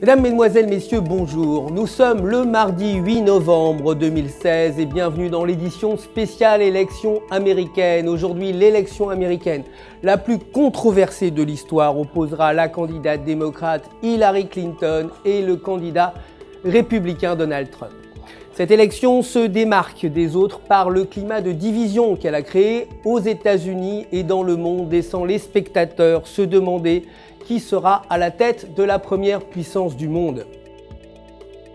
Mesdames, Mesdemoiselles, Messieurs, bonjour. Nous sommes le mardi 8 novembre 2016 et bienvenue dans l'édition spéciale élection américaine. Aujourd'hui, l'élection américaine la plus controversée de l'histoire opposera la candidate démocrate Hillary Clinton et le candidat républicain Donald Trump. Cette élection se démarque des autres par le climat de division qu'elle a créé aux États-Unis et dans le monde, laissant les spectateurs se demander qui sera à la tête de la première puissance du monde.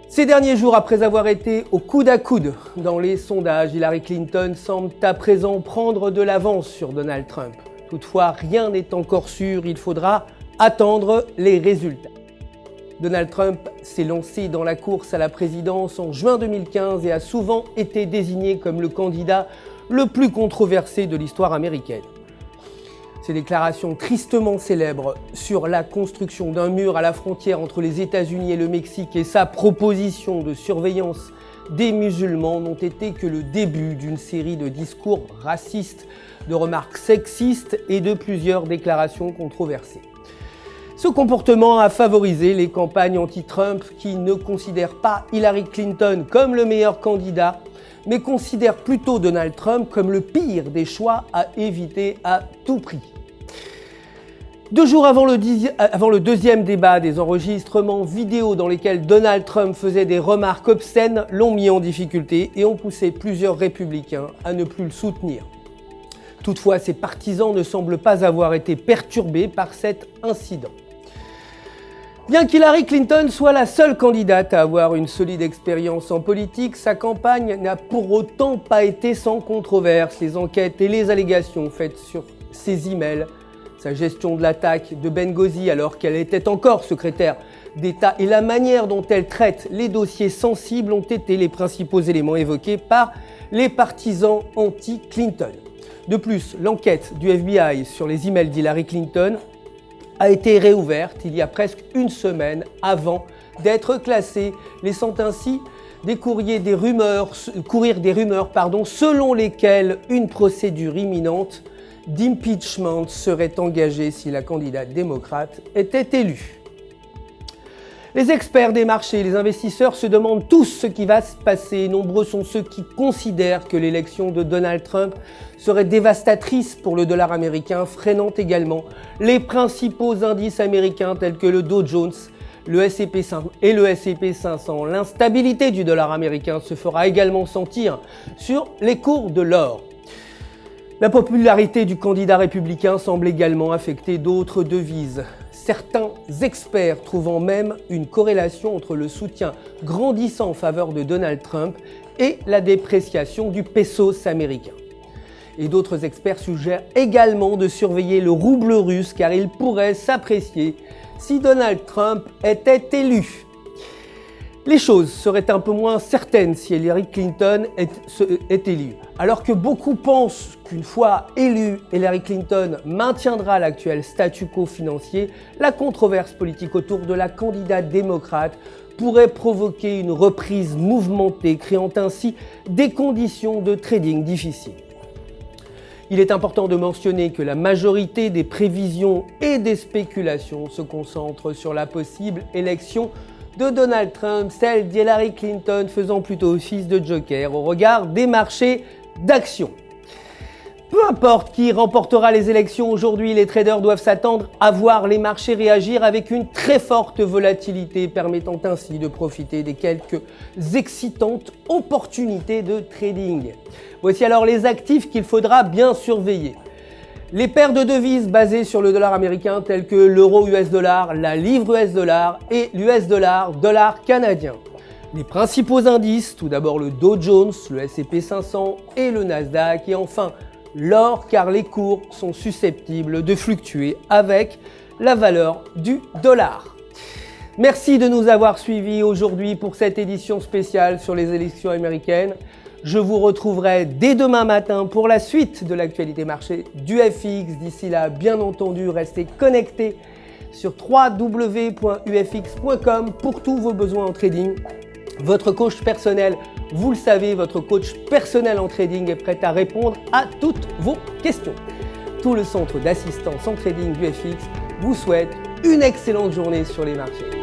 Ces derniers jours, après avoir été au coude à coude dans les sondages, Hillary Clinton semble à présent prendre de l'avance sur Donald Trump. Toutefois, rien n'est encore sûr, il faudra attendre les résultats. Donald Trump s'est lancé dans la course à la présidence en juin 2015 et a souvent été désigné comme le candidat le plus controversé de l'histoire américaine. Ses déclarations tristement célèbres sur la construction d'un mur à la frontière entre les États-Unis et le Mexique et sa proposition de surveillance des musulmans n'ont été que le début d'une série de discours racistes, de remarques sexistes et de plusieurs déclarations controversées. Ce comportement a favorisé les campagnes anti-Trump qui ne considèrent pas Hillary Clinton comme le meilleur candidat, mais considèrent plutôt Donald Trump comme le pire des choix à éviter à tout prix. 2 jours avant le deuxième débat, des enregistrements vidéo dans lesquels Donald Trump faisait des remarques obscènes l'ont mis en difficulté et ont poussé plusieurs républicains à ne plus le soutenir. Toutefois, ses partisans ne semblent pas avoir été perturbés par cet incident. Bien qu'Hillary Clinton soit la seule candidate à avoir une solide expérience en politique, sa campagne n'a pour autant pas été sans controverse. Les enquêtes et les allégations faites sur ses emails, sa gestion de l'attaque de Benghazi alors qu'elle était encore secrétaire d'État et la manière dont elle traite les dossiers sensibles ont été les principaux éléments évoqués par les partisans anti-Clinton. De plus, l'enquête du FBI sur les emails d'Hillary Clinton a été réouverte il y a presque une semaine avant d'être classée, laissant ainsi courir des rumeurs selon lesquelles une procédure imminente d'impeachment serait engagée si la candidate démocrate était élue. Les experts des marchés et les investisseurs se demandent tous ce qui va se passer. Nombreux sont ceux qui considèrent que l'élection de Donald Trump serait dévastatrice pour le dollar américain, freinant également les principaux indices américains tels que le Dow Jones, le S&P 500 et le S&P 500. L'instabilité du dollar américain se fera également sentir sur les cours de l'or. La popularité du candidat républicain semble également affecter d'autres devises. Certains experts trouvant même une corrélation entre le soutien grandissant en faveur de Donald Trump et la dépréciation du pesos américain. Et d'autres experts suggèrent également de surveiller le rouble russe car il pourrait s'apprécier si Donald Trump était élu. Les choses seraient un peu moins certaines si Hillary Clinton est élue. Alors que beaucoup pensent qu'une fois élue, Hillary Clinton maintiendra l'actuel statu quo financier, la controverse politique autour de la candidate démocrate pourrait provoquer une reprise mouvementée, créant ainsi des conditions de trading difficiles. Il est important de mentionner que la majorité des prévisions et des spéculations se concentrent sur la possible élection de Donald Trump, celle d'Hillary Clinton faisant plutôt office de joker au regard des marchés d'actions. Peu importe qui remportera les élections aujourd'hui, les traders doivent s'attendre à voir les marchés réagir avec une très forte volatilité, permettant ainsi de profiter des quelques excitantes opportunités de trading. Voici alors les actifs qu'il faudra bien surveiller. Les paires de devises basées sur le dollar américain telles que l'euro US dollar, la livre US dollar et l'US dollar, dollar canadien. Les principaux indices, tout d'abord le Dow Jones, le S&P 500 et le Nasdaq et enfin l'or car les cours sont susceptibles de fluctuer avec la valeur du dollar. Merci de nous avoir suivis aujourd'hui pour cette édition spéciale sur les élections américaines. Je vous retrouverai dès demain matin pour la suite de l'actualité marché du FX. D'ici là, bien entendu, restez connectés sur www.ufx.com pour tous vos besoins en trading. Votre coach personnel, vous le savez, votre coach personnel en trading est prêt à répondre à toutes vos questions. Tout le centre d'assistance en trading du FX vous souhaite une excellente journée sur les marchés.